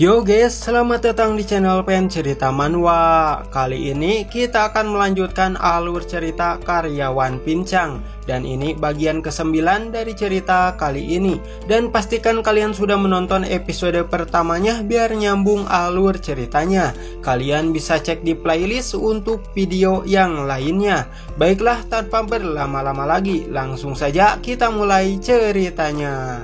Yo guys, selamat datang di channel Pen Cerita Manhwa. Kali ini kita akan melanjutkan alur cerita Karyawan Pincang. Dan ini bagian ke-9 dari cerita kali ini. Dan pastikan kalian sudah menonton episode pertamanya biar nyambung alur ceritanya. Kalian bisa cek di playlist untuk video yang lainnya. Baiklah, tanpa berlama-lama lagi, langsung saja kita mulai ceritanya.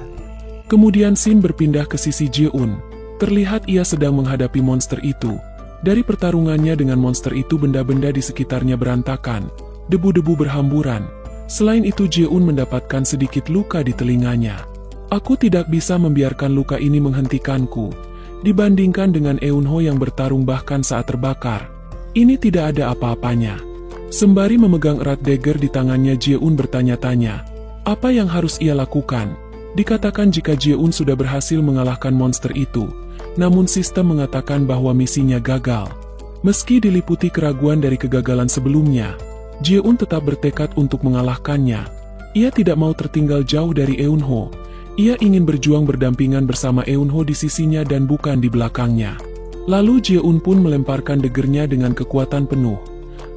Kemudian Shin berpindah ke sisi Ji-un. Terlihat ia sedang menghadapi monster itu. Dari pertarungannya dengan monster itu, benda-benda di sekitarnya berantakan. Debu-debu berhamburan. Selain itu, Ji-un mendapatkan sedikit luka di telinganya. Aku tidak bisa membiarkan luka ini menghentikanku. Dibandingkan dengan Eunho yang bertarung bahkan saat terbakar, ini tidak ada apa-apanya. Sembari memegang erat dagger di tangannya, Ji-un bertanya-tanya, apa yang harus ia lakukan? Dikatakan jika Ji-un sudah berhasil mengalahkan monster itu, namun sistem mengatakan bahwa misinya gagal. Meski diliputi keraguan dari kegagalan sebelumnya, Ji-un tetap bertekad untuk mengalahkannya. Ia tidak mau tertinggal jauh dari Eunho. Ia ingin berjuang berdampingan bersama Eunho di sisinya dan bukan di belakangnya. Lalu Ji-un pun melemparkan daggernya dengan kekuatan penuh.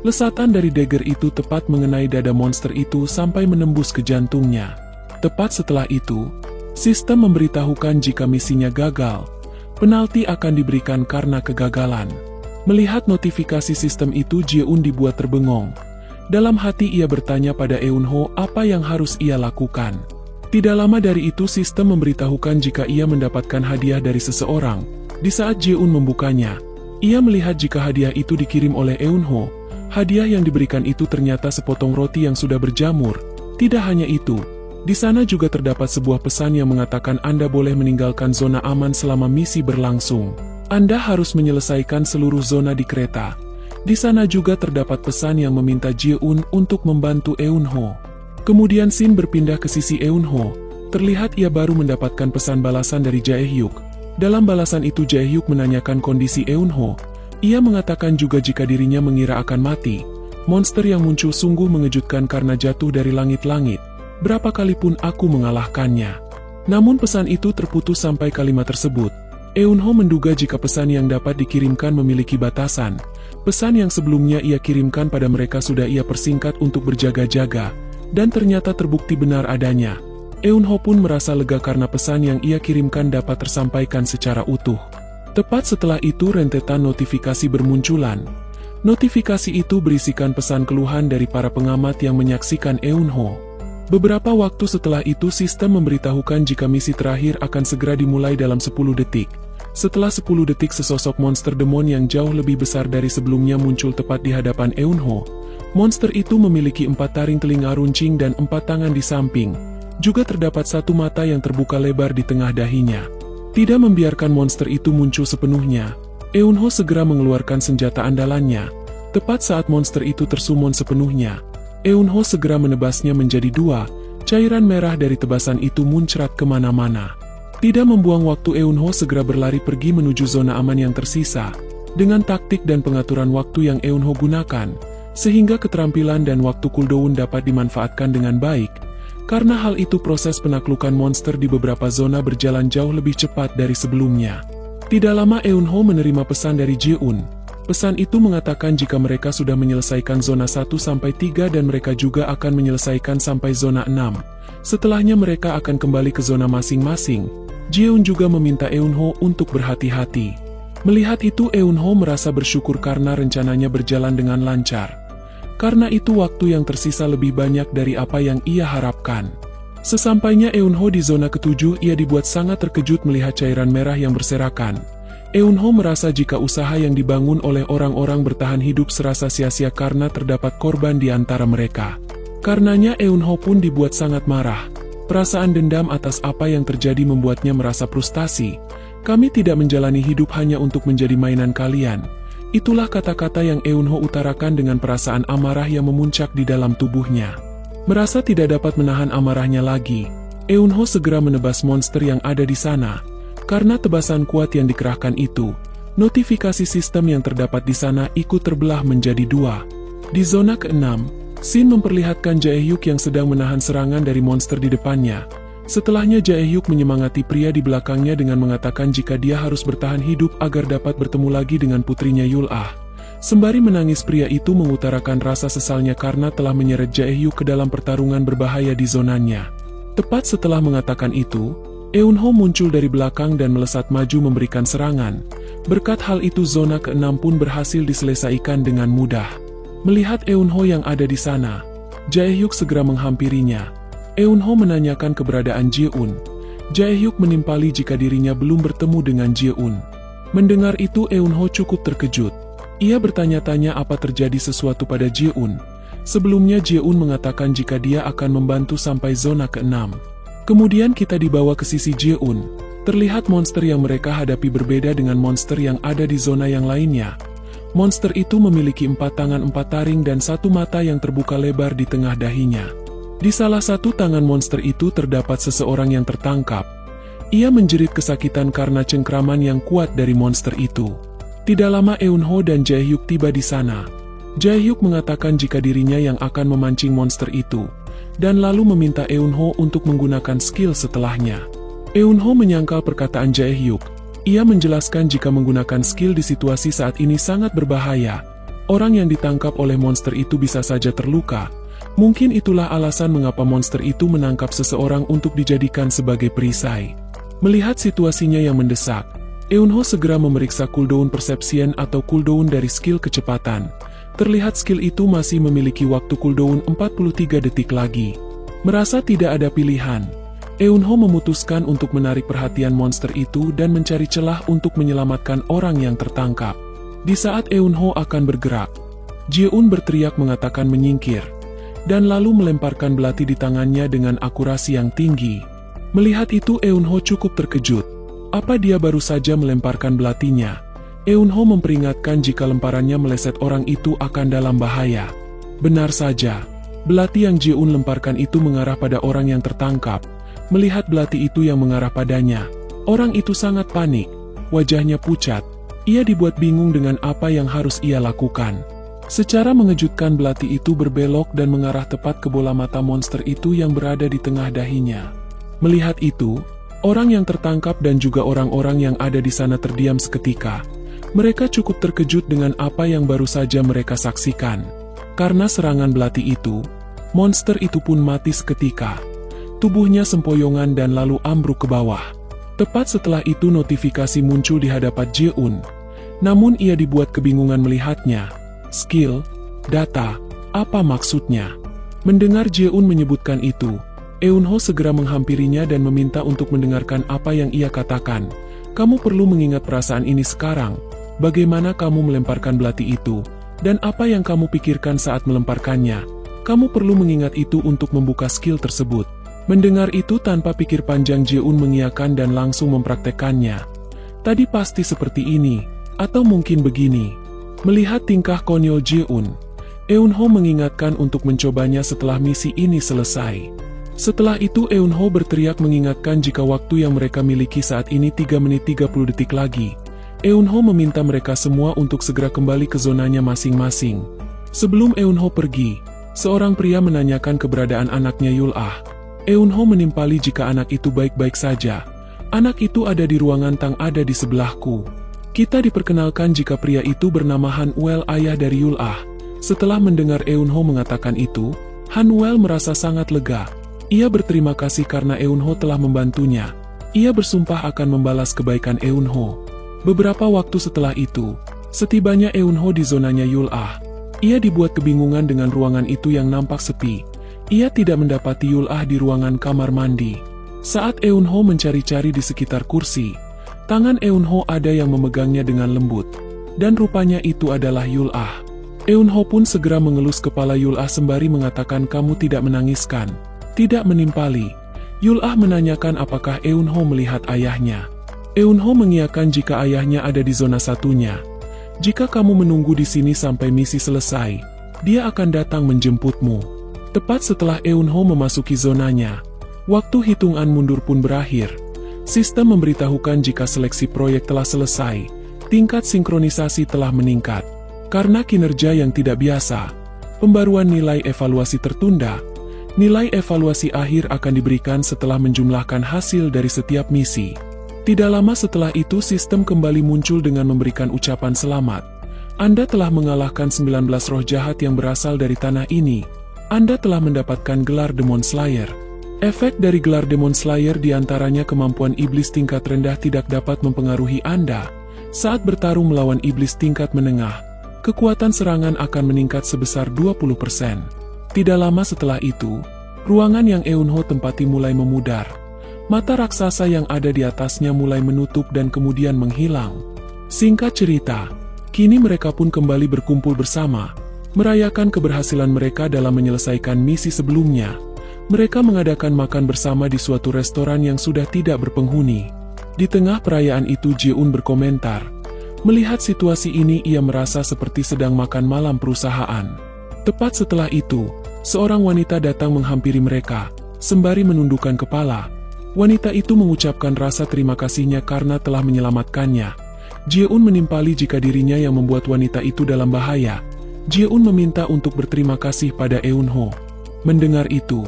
Lesatan dari dagger itu tepat mengenai dada monster itu sampai menembus ke jantungnya. Tepat setelah itu, sistem memberitahukan jika misinya gagal, penalti akan diberikan karena kegagalan. Melihat notifikasi sistem itu, Ji-un dibuat terbengong. Dalam hati ia bertanya pada Eunho apa yang harus ia lakukan. Tidak lama dari itu, sistem memberitahukan jika ia mendapatkan hadiah dari seseorang. Di saat Ji-un membukanya, ia melihat jika hadiah itu dikirim oleh Eunho. Hadiah yang diberikan itu ternyata sepotong roti yang sudah berjamur. Tidak hanya itu, di sana juga terdapat sebuah pesan yang mengatakan Anda boleh meninggalkan zona aman selama misi berlangsung. Anda harus menyelesaikan seluruh zona di kereta. Di sana juga terdapat pesan yang meminta Ji-un untuk membantu Eunho. Kemudian Shin berpindah ke sisi Eunho. Terlihat ia baru mendapatkan pesan balasan dari Jae-hyuk. Dalam balasan itu, Jae-hyuk menanyakan kondisi Eunho. Ia mengatakan juga jika dirinya mengira akan mati. Monster yang muncul sungguh mengejutkan karena jatuh dari langit-langit. Berapa kali pun aku mengalahkannya. Namun pesan itu terputus sampai kalimat tersebut. Eunho menduga jika pesan yang dapat dikirimkan memiliki batasan. Pesan yang sebelumnya ia kirimkan pada mereka sudah ia persingkat untuk berjaga-jaga. Dan ternyata terbukti benar adanya. Eunho pun merasa lega karena pesan yang ia kirimkan dapat tersampaikan secara utuh. Tepat setelah itu rentetan notifikasi bermunculan. Notifikasi itu berisikan pesan keluhan dari para pengamat yang menyaksikan Eunho. Beberapa waktu setelah itu, sistem memberitahukan jika misi terakhir akan segera dimulai dalam 10 detik. Setelah 10 detik, sesosok monster demon yang jauh lebih besar dari sebelumnya muncul tepat di hadapan Eunho. Monster itu memiliki 4 taring telinga runcing dan 4 tangan di samping. Juga terdapat 1 mata yang terbuka lebar di tengah dahinya. Tidak membiarkan monster itu muncul sepenuhnya, Eunho segera mengeluarkan senjata andalannya. Tepat saat monster itu tersumon sepenuhnya, Eunho segera menebasnya menjadi 2, cairan merah dari tebasan itu muncrat kemana-mana. Tidak membuang waktu, Eunho segera berlari pergi menuju zona aman yang tersisa. Dengan taktik dan pengaturan waktu yang Eunho gunakan, sehingga keterampilan dan waktu cooldown dapat dimanfaatkan dengan baik. Karena hal itu, proses penaklukan monster di beberapa zona berjalan jauh lebih cepat dari sebelumnya. Tidak lama Eunho menerima pesan dari Ji-un. Pesan itu mengatakan jika mereka sudah menyelesaikan zona 1-3 dan mereka juga akan menyelesaikan sampai zona 6. Setelahnya mereka akan kembali ke zona masing-masing. Ji-un juga meminta Eunho untuk berhati-hati. Melihat itu, Eunho merasa bersyukur karena rencananya berjalan dengan lancar. Karena itu waktu yang tersisa lebih banyak dari apa yang ia harapkan. Sesampainya Eunho di zona ke-7, ia dibuat sangat terkejut melihat cairan merah yang berserakan. Eunho merasa jika usaha yang dibangun oleh orang-orang bertahan hidup serasa sia-sia karena terdapat korban di antara mereka. Karenanya Eunho pun dibuat sangat marah. Perasaan dendam atas apa yang terjadi membuatnya merasa frustasi. Kami tidak menjalani hidup hanya untuk menjadi mainan kalian. Itulah kata-kata yang Eunho utarakan dengan perasaan amarah yang memuncak di dalam tubuhnya. Merasa tidak dapat menahan amarahnya lagi, Eunho segera menebas monster yang ada di sana. Karena tebasan kuat yang dikerahkan itu, notifikasi sistem yang terdapat di sana ikut terbelah menjadi 2. Di zona ke-6, Shin memperlihatkan Jae-hyuk yang sedang menahan serangan dari monster di depannya. Setelahnya Jae-hyuk menyemangati pria di belakangnya dengan mengatakan jika dia harus bertahan hidup agar dapat bertemu lagi dengan putrinya Yul-ah. Sembari menangis, pria itu mengutarakan rasa sesalnya karena telah menyeret Jae-hyuk ke dalam pertarungan berbahaya di zonanya. Tepat setelah mengatakan itu, Eun-ho muncul dari belakang dan melesat maju memberikan serangan. Berkat hal itu zona ke-6 pun berhasil diselesaikan dengan mudah. Melihat Eun-ho yang ada di sana, Jae-hyuk segera menghampirinya. Eun-ho menanyakan keberadaan Jae-un. Jae-hyuk menimpali jika dirinya belum bertemu dengan Jae-un. Mendengar itu Eun-ho cukup terkejut. Ia bertanya-tanya apa terjadi sesuatu pada Jae-un. Sebelumnya Jae-un mengatakan jika dia akan membantu sampai zona ke-6. Kemudian kita dibawa ke sisi Jae-un. Terlihat monster yang mereka hadapi berbeda dengan monster yang ada di zona yang lainnya. Monster itu memiliki 4 tangan 4 taring dan 1 mata yang terbuka lebar di tengah dahinya. Di salah satu tangan monster itu terdapat seseorang yang tertangkap. Ia menjerit kesakitan karena cengkraman yang kuat dari monster itu. Tidak lama Eun-ho dan Jae-hyuk tiba di sana. Jae-hyuk mengatakan jika dirinya yang akan memancing monster itu, dan lalu meminta Eun-ho untuk menggunakan skill setelahnya. Eun-ho menyangkal perkataan Jae-hyuk. Ia menjelaskan jika menggunakan skill di situasi saat ini sangat berbahaya. Orang yang ditangkap oleh monster itu bisa saja terluka. Mungkin itulah alasan mengapa monster itu menangkap seseorang untuk dijadikan sebagai perisai. Melihat situasinya yang mendesak, Eun-ho segera memeriksa cooldown perception atau cooldown dari skill kecepatan. Terlihat skill itu masih memiliki waktu cooldown 43 detik lagi. Merasa tidak ada pilihan, Eun-ho memutuskan untuk menarik perhatian monster itu dan mencari celah untuk menyelamatkan orang yang tertangkap. Di saat Eun-ho akan bergerak, Jae-un berteriak mengatakan menyingkir, dan lalu melemparkan belati di tangannya dengan akurasi yang tinggi. Melihat itu Eun-ho cukup terkejut. Apa dia baru saja melemparkan belatinya? Eun-ho memperingatkan jika lemparannya meleset orang itu akan dalam bahaya. Benar saja, belati yang Jae-un lemparkan itu mengarah pada orang yang tertangkap. Melihat belati itu yang mengarah padanya, orang itu sangat panik. Wajahnya pucat. Ia dibuat bingung dengan apa yang harus ia lakukan. Secara mengejutkan belati itu berbelok dan mengarah tepat ke bola mata monster itu yang berada di tengah dahinya. Melihat itu, orang yang tertangkap dan juga orang-orang yang ada di sana terdiam seketika. Mereka cukup terkejut dengan apa yang baru saja mereka saksikan. Karena serangan belati itu, monster itu pun mati seketika. Tubuhnya sempoyongan dan lalu ambruk ke bawah. Tepat setelah itu notifikasi muncul di hadapan Jae-un. Namun ia dibuat kebingungan melihatnya. Skill, data, apa maksudnya? Mendengar Jae-un menyebutkan itu, Eun-ho segera menghampirinya dan meminta untuk mendengarkan apa yang ia katakan. Kamu perlu mengingat perasaan ini sekarang. Bagaimana kamu melemparkan belati itu, dan apa yang kamu pikirkan saat melemparkannya. Kamu perlu mengingat itu untuk membuka skill tersebut. Mendengar itu tanpa pikir panjang Jae-un mengiyakan dan langsung mempraktekannya. Tadi pasti seperti ini, atau mungkin begini. Melihat tingkah konyol Jae-un, Eun-ho mengingatkan untuk mencobanya setelah misi ini selesai. Setelah itu Eun-ho berteriak mengingatkan jika waktu yang mereka miliki saat ini 3 menit 30 detik lagi. Eun-ho meminta mereka semua untuk segera kembali ke zonanya masing-masing. Sebelum Eun-ho pergi, seorang pria menanyakan keberadaan anaknya Yul-ah. Eun-ho menimpali jika anak itu baik-baik saja. Anak itu ada di ruangan Tang, ada di sebelahku. Kita diperkenalkan jika pria itu bernama Han-wel, ayah dari Yul-ah. Setelah mendengar Eun-ho mengatakan itu, Han-wel merasa sangat lega. Ia berterima kasih karena Eun-ho telah membantunya. Ia bersumpah akan membalas kebaikan Eun-ho. Beberapa waktu setelah itu, setibanya Eun-ho di zonanya Yul-ah, ia dibuat kebingungan dengan ruangan itu yang nampak sepi. Ia tidak mendapati Yul-ah di ruangan kamar mandi. Saat Eun-ho mencari-cari di sekitar kursi, tangan Eun-ho ada yang memegangnya dengan lembut. Dan rupanya itu adalah Yul-ah. Eun-ho pun segera mengelus kepala Yul-ah sembari mengatakan kamu tidak menangiskan. Tidak menimpali. Yul-ah menanyakan apakah Eun-ho melihat ayahnya. Eun-ho mengiyakan jika ayahnya ada di zona satunya. Jika kamu menunggu di sini sampai misi selesai, dia akan datang menjemputmu. Tepat setelah Eun-ho memasuki zonanya, waktu hitungan mundur pun berakhir. Sistem memberitahukan jika seleksi proyek telah selesai, tingkat sinkronisasi telah meningkat. Karena kinerja yang tidak biasa, pembaruan nilai evaluasi tertunda. Nilai evaluasi akhir akan diberikan setelah menjumlahkan hasil dari setiap misi. Tidak lama setelah itu sistem kembali muncul dengan memberikan ucapan selamat. Anda telah mengalahkan 19 roh jahat yang berasal dari tanah ini. Anda telah mendapatkan gelar Demon Slayer. Efek dari gelar Demon Slayer diantaranya kemampuan iblis tingkat rendah tidak dapat mempengaruhi Anda. Saat bertarung melawan iblis tingkat menengah, kekuatan serangan akan meningkat sebesar 20%. Tidak lama setelah itu, ruangan yang Eunho tempati mulai memudar. Mata raksasa yang ada di atasnya mulai menutup dan kemudian menghilang. Singkat cerita, kini mereka pun kembali berkumpul bersama, merayakan keberhasilan mereka dalam menyelesaikan misi sebelumnya. Mereka mengadakan makan bersama di suatu restoran yang sudah tidak berpenghuni. Di tengah perayaan itu Ji-un berkomentar, melihat situasi ini ia merasa seperti sedang makan malam perusahaan. Tepat setelah itu, seorang wanita datang menghampiri mereka, sembari menundukkan kepala. Wanita itu mengucapkan rasa terima kasihnya karena telah menyelamatkannya. Ji-un menimpali jika dirinya yang membuat wanita itu dalam bahaya. Ji-un meminta untuk berterima kasih pada Eunho. Mendengar itu,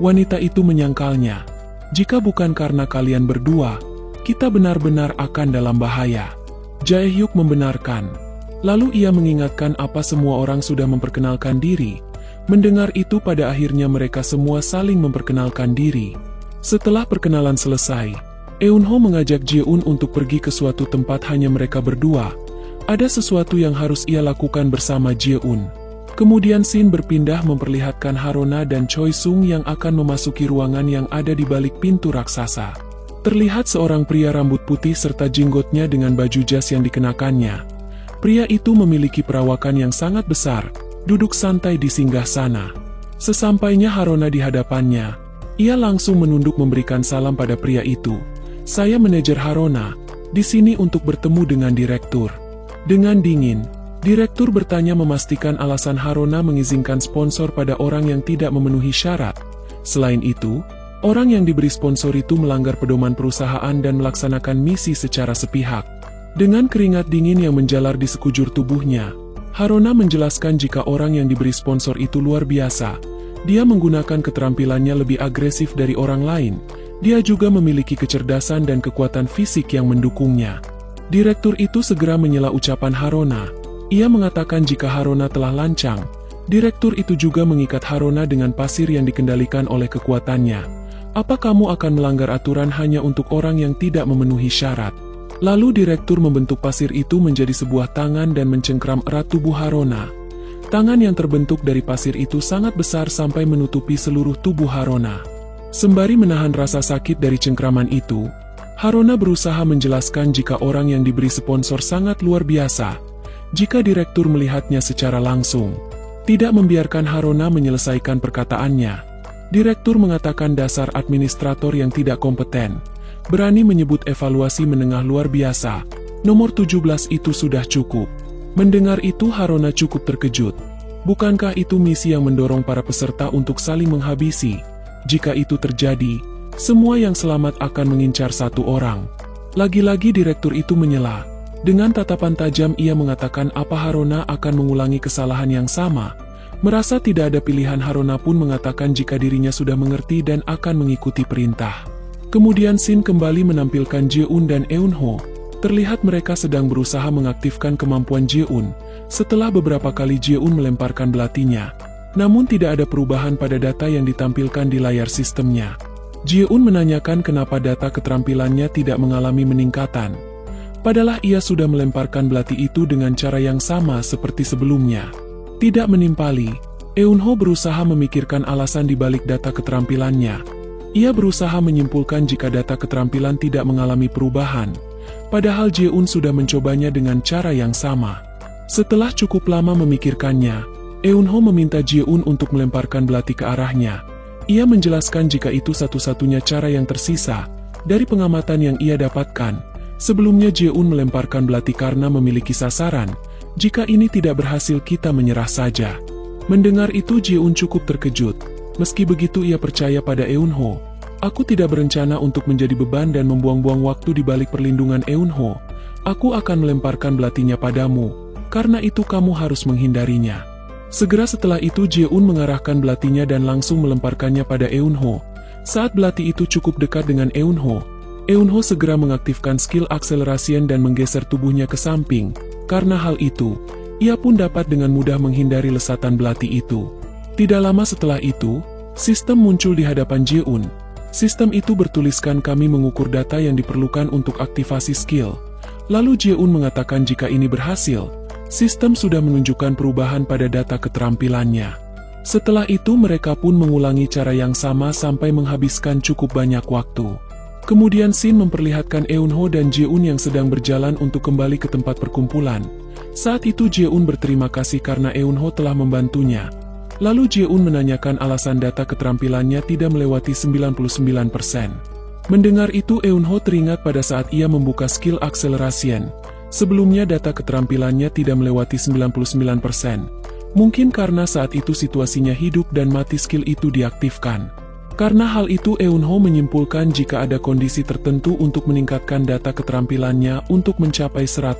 wanita itu menyangkalnya. Jika bukan karena kalian berdua, kita benar-benar akan dalam bahaya. Jae-hyuk membenarkan. Lalu ia mengingatkan apa semua orang sudah memperkenalkan diri. Mendengar itu pada akhirnya mereka semua saling memperkenalkan diri. Setelah perkenalan selesai, Eunho mengajak Ji-un untuk pergi ke suatu tempat hanya mereka berdua. Ada sesuatu yang harus ia lakukan bersama Ji-un. Kemudian scene berpindah memperlihatkan Harona dan Choi Sung yang akan memasuki ruangan yang ada di balik pintu raksasa. Terlihat seorang pria rambut putih serta jenggotnya dengan baju jas yang dikenakannya. Pria itu memiliki perawakan yang sangat besar, duduk santai di singgasana. Sesampainya Harona di hadapannya, ia langsung menunduk memberikan salam pada pria itu. Saya manajer Harona, di sini untuk bertemu dengan direktur. Dengan dingin, direktur bertanya memastikan alasan Harona mengizinkan sponsor pada orang yang tidak memenuhi syarat. Selain itu, orang yang diberi sponsor itu melanggar pedoman perusahaan dan melaksanakan misi secara sepihak. Dengan keringat dingin yang menjalar di sekujur tubuhnya, Harona menjelaskan jika orang yang diberi sponsor itu luar biasa. Dia menggunakan keterampilannya lebih agresif dari orang lain. Dia juga memiliki kecerdasan dan kekuatan fisik yang mendukungnya. Direktur itu segera menyela ucapan Harona. Ia mengatakan jika Harona telah lancang, direktur itu juga mengikat Harona dengan pasir yang dikendalikan oleh kekuatannya. Apa kamu akan melanggar aturan hanya untuk orang yang tidak memenuhi syarat? Lalu direktur membentuk pasir itu menjadi sebuah tangan dan mencengkram erat tubuh Harona. Tangan yang terbentuk dari pasir itu sangat besar sampai menutupi seluruh tubuh Harona. Sembari menahan rasa sakit dari cengkraman itu, Harona berusaha menjelaskan jika orang yang diberi sponsor sangat luar biasa. Jika direktur melihatnya secara langsung, tidak membiarkan Harona menyelesaikan perkataannya. Direktur mengatakan dasar administrator yang tidak kompeten. Berani menyebut evaluasi menengah luar biasa. Nomor 17 itu sudah cukup. Mendengar itu Harona cukup terkejut. Bukankah itu misi yang mendorong para peserta untuk saling menghabisi? Jika itu terjadi, semua yang selamat akan mengincar satu orang. Lagi-lagi direktur itu menyela. Dengan tatapan tajam ia mengatakan apa Harona akan mengulangi kesalahan yang sama. Merasa tidak ada pilihan, Harona pun mengatakan jika dirinya sudah mengerti dan akan mengikuti perintah. Kemudian scene kembali menampilkan Ji-un dan Eunho. Terlihat mereka sedang berusaha mengaktifkan kemampuan Ji-un. Setelah beberapa kali Ji-un melemparkan belatinya, namun tidak ada perubahan pada data yang ditampilkan di layar sistemnya. Ji-un menanyakan kenapa data keterampilannya tidak mengalami peningkatan. Padahal ia sudah melemparkan belati itu dengan cara yang sama seperti sebelumnya. Tidak menimpali, Eunho berusaha memikirkan alasan di balik data keterampilannya. Ia berusaha menyimpulkan jika data keterampilan tidak mengalami perubahan. Padahal Ji-un sudah mencobanya dengan cara yang sama. Setelah cukup lama memikirkannya, Eunho meminta Ji-un untuk melemparkan belati ke arahnya. Ia menjelaskan jika itu satu-satunya cara yang tersisa. Dari pengamatan yang ia dapatkan, sebelumnya Ji-un melemparkan belati karena memiliki sasaran. Jika ini tidak berhasil kita menyerah saja. Mendengar itu Ji-un cukup terkejut. Meski begitu ia percaya pada Eunho. Aku tidak berencana untuk menjadi beban dan membuang-buang waktu di balik perlindungan Eunho. Aku akan melemparkan belatinya padamu, karena itu kamu harus menghindarinya. Segera setelah itu Jeon mengarahkan belatinya dan langsung melemparkannya pada Eunho. Saat belati itu cukup dekat dengan Eunho segera mengaktifkan skill Acceleration dan menggeser tubuhnya ke samping. Karena hal itu, ia pun dapat dengan mudah menghindari lesatan belati itu. Tidak lama setelah itu, sistem muncul di hadapan Jeon. Sistem itu bertuliskan kami mengukur data yang diperlukan untuk aktivasi skill. Lalu Jeon mengatakan jika ini berhasil, sistem sudah menunjukkan perubahan pada data keterampilannya. Setelah itu mereka pun mengulangi cara yang sama sampai menghabiskan cukup banyak waktu. Kemudian Shin memperlihatkan Eunho dan Jeon yang sedang berjalan untuk kembali ke tempat perkumpulan. Saat itu Jeon berterima kasih karena Eunho telah membantunya. Lalu Jeon menanyakan alasan data keterampilannya tidak melewati 99%. Mendengar itu Eunho teringat pada saat ia membuka skill Acceleration. Sebelumnya data keterampilannya tidak melewati 99%. Mungkin karena saat itu situasinya hidup dan mati skill itu diaktifkan. Karena hal itu Eunho menyimpulkan jika ada kondisi tertentu untuk meningkatkan data keterampilannya untuk mencapai 100%.